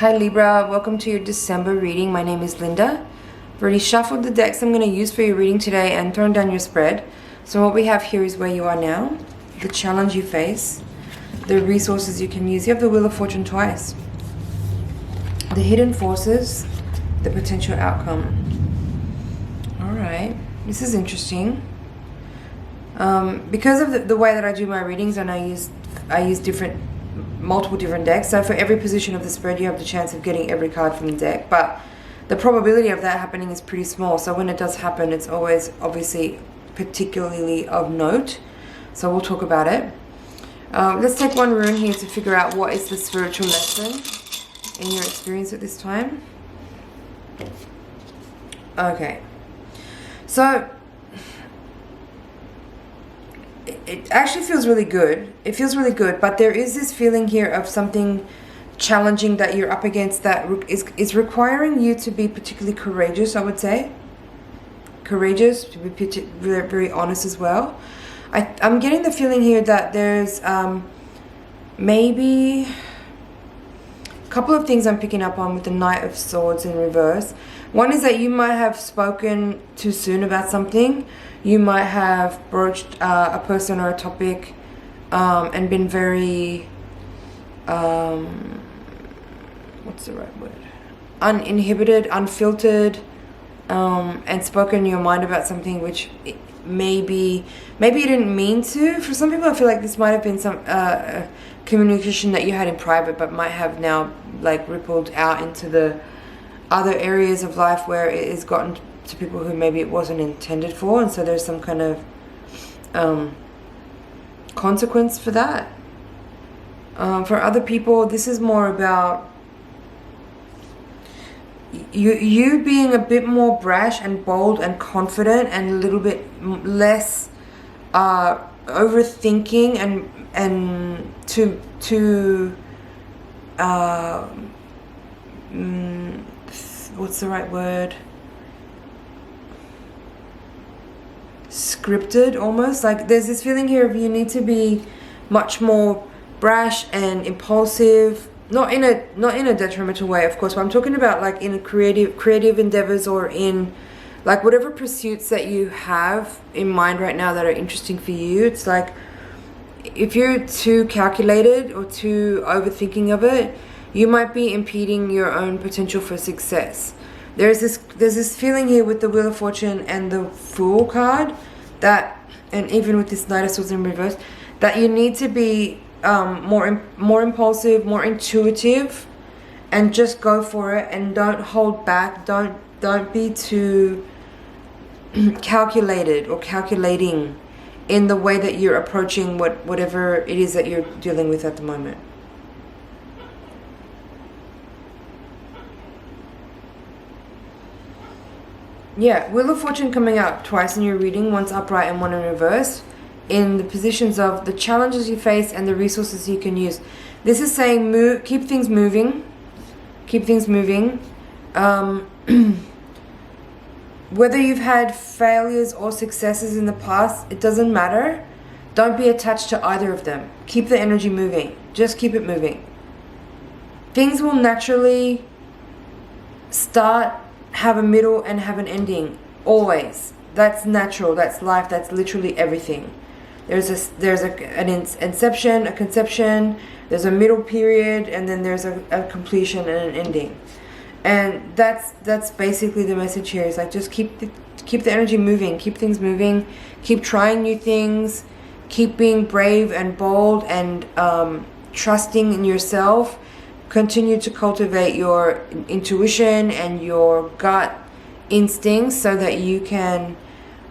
Hi Libra, welcome to your December reading. My name is Linda. I've already shuffled the decks I'm going to use for your reading today and thrown down your spread. So what we have here is where you are now, the challenge you face, the resources you can use. You have the Wheel of Fortune twice. The hidden forces, the potential outcome. Alright, this is interesting. Because of the way that I do my readings, and I use multiple different decks, so for every position of the spread you have the chance of getting every card from the deck, but the probability of that happening is pretty small. So when it does happen, it's always obviously particularly of note, so we'll talk about it. Let's take one rune here to figure out what is the spiritual lesson in your experience at this time. Okay, so it actually feels really good. It feels really good, but there is this feeling here of something challenging that you're up against that is requiring you to be particularly courageous, I would say. Courageous, to be very, very honest as well. I'm getting the feeling here that there's maybe a couple of things I'm picking up on with the Knight of Swords in reverse. One is that you might have spoken too soon about something. You might have broached a person or a topic and been very, what's the right word? Uninhibited, unfiltered, and spoken your mind about something which maybe you didn't mean to. For some people, I feel like this might have been some communication that you had in private, but might have now like rippled out into the other areas of life where it has gotten to people who maybe it wasn't intended for, and so there's some kind of consequence for that. For other people, this is more about you being a bit more brash and bold and confident and a little bit less overthinking and what's the right word? Scripted, almost. Like there's this feeling here of you need to be much more brash and impulsive, not in a detrimental way, of course, but I'm talking about like in creative endeavors, or in like whatever pursuits that you have in mind right now that are interesting for you. It's like if you're too calculated or too overthinking of it, you might be impeding your own potential for success. There's this feeling here with the Wheel of Fortune and the Fool card, that, and even with this Knight of Swords in reverse, that you need to be more impulsive, more intuitive, and just go for it, and don't hold back. Don't be too calculated or calculating in the way that you're approaching whatever it is that you're dealing with at the moment. Yeah, Wheel of Fortune coming out twice in your reading, once upright and one in reverse, in the positions of the challenges you face and the resources you can use. This is saying keep things moving. Keep things moving. Whether you've had failures or successes in the past, it doesn't matter. Don't be attached to either of them. Keep the energy moving. Just keep it moving. Things will naturally start, have a middle, and have an ending. Always. That's natural. That's life. That's literally everything. There's an inception, a conception, there's a middle period, and then there's a completion and an ending. And that's basically the message here. Is like just keep the energy moving, keep things moving, keep trying new things, keep being brave and bold and trusting in yourself. Continue to cultivate your intuition and your gut instincts so that you can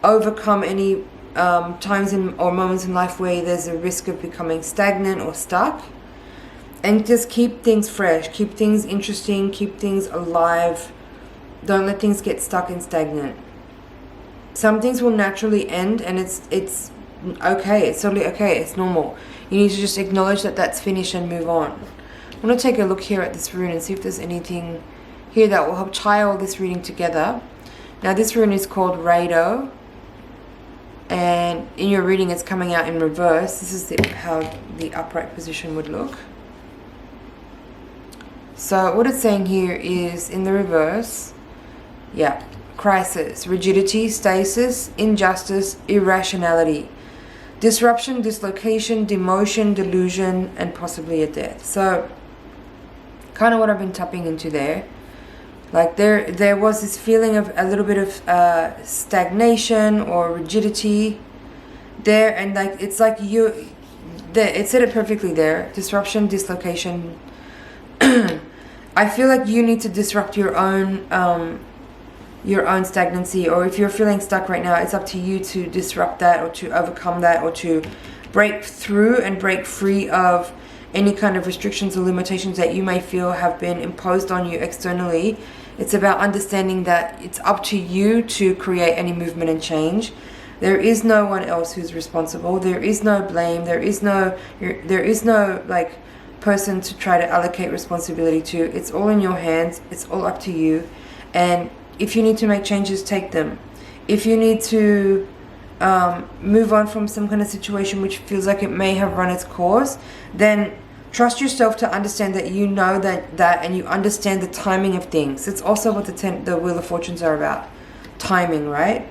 overcome any times or moments in life where there's a risk of becoming stagnant or stuck. And just keep things fresh, keep things interesting, keep things alive. Don't let things get stuck and stagnant. Some things will naturally end, and it's okay. It's totally okay. It's normal. You need to just acknowledge that that's finished and move on. I'm going to take a look here at this rune and see if there's anything here that will help tie all this reading together. Now this rune is called Rado, and in your reading it's coming out in reverse. This is how the upright position would look. So what it's saying here is, in the reverse, yeah, crisis, rigidity, stasis, injustice, irrationality, disruption, dislocation, demotion, delusion, and possibly a death. So kind of what I've been tapping into there. Like there was this feeling of a little bit of stagnation or rigidity there, and like it's like you there, it said it perfectly there. Disruption, dislocation. I feel like you need to disrupt your own stagnancy, or if you're feeling stuck right now, it's up to you to disrupt that, or to overcome that, or to break through and break free of any kind of restrictions or limitations that you may feel have been imposed on you externally. It's about understanding that it's up to you to create any movement and change. There is no one else who's responsible. There is no blame. There is no like person to try to allocate responsibility to. It's all in your hands. It's all up to you. And if you need to make changes, take them. If you need to move on from some kind of situation which feels like it may have run its course, then trust yourself to understand that you know that and you understand the timing of things. It's also what the Wheel of Fortunes are about. Timing, right?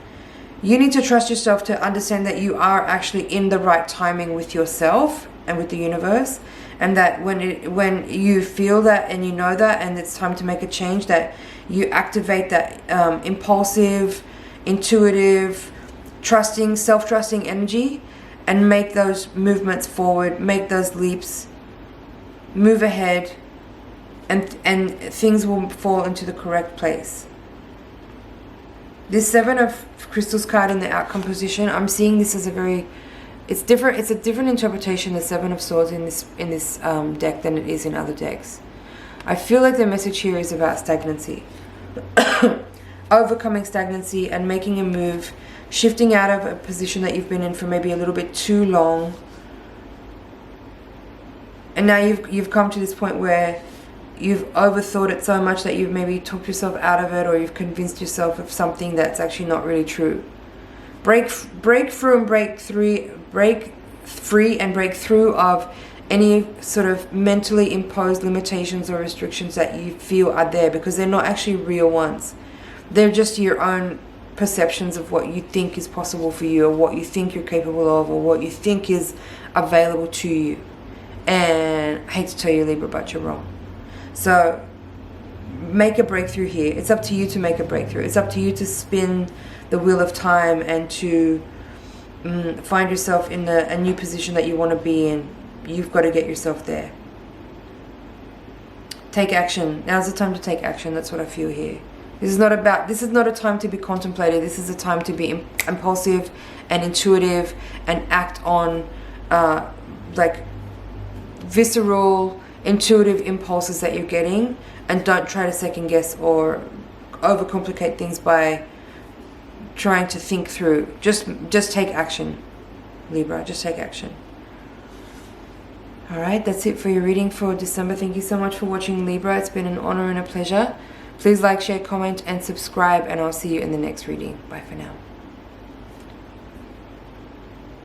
You need to trust yourself to understand that you are actually in the right timing with yourself and with the universe, and that when you feel that and you know that and it's time to make a change, that you activate that impulsive, intuitive, trusting, self-trusting energy and make those movements forward, make those leaps, move ahead, and things will fall into the correct place. This Seven of Crystals card in the outcome position, I'm seeing this as a very, it's different. It's a different interpretation, the Seven of Swords in this deck than it is in other decks. I feel like the message here is about stagnancy. Overcoming stagnancy and making a move, shifting out of a position that you've been in for maybe a little bit too long. And now you've come to this point where you've overthought it so much that you've maybe talked yourself out of it, or you've convinced yourself of something that's actually not really true. Break through and break free and break through of any sort of mentally imposed limitations or restrictions that you feel are there, because they're not actually real ones. They're just your own perceptions of what you think is possible for you, or what you think you're capable of, or what you think is available to you. And I hate to tell you, Libra, but you're wrong. So make a breakthrough here. It's up to you to make a breakthrough. It's up to you to spin the wheel of time and to find yourself in a new position that you want to be in. You've got to get yourself there. Take action. Now's the time to take action. That's what I feel here. This is not a time to be contemplative. This is a time to be impulsive and intuitive and act on like visceral, intuitive impulses that you're getting, and don't try to second guess or overcomplicate things by trying to think through. Just take action, Libra. Just take action. Alright, that's it for your reading for December. Thank you so much for watching, Libra. It's been an honor and a pleasure. Please like, share, comment, and subscribe, and I'll see you in the next reading. Bye for now.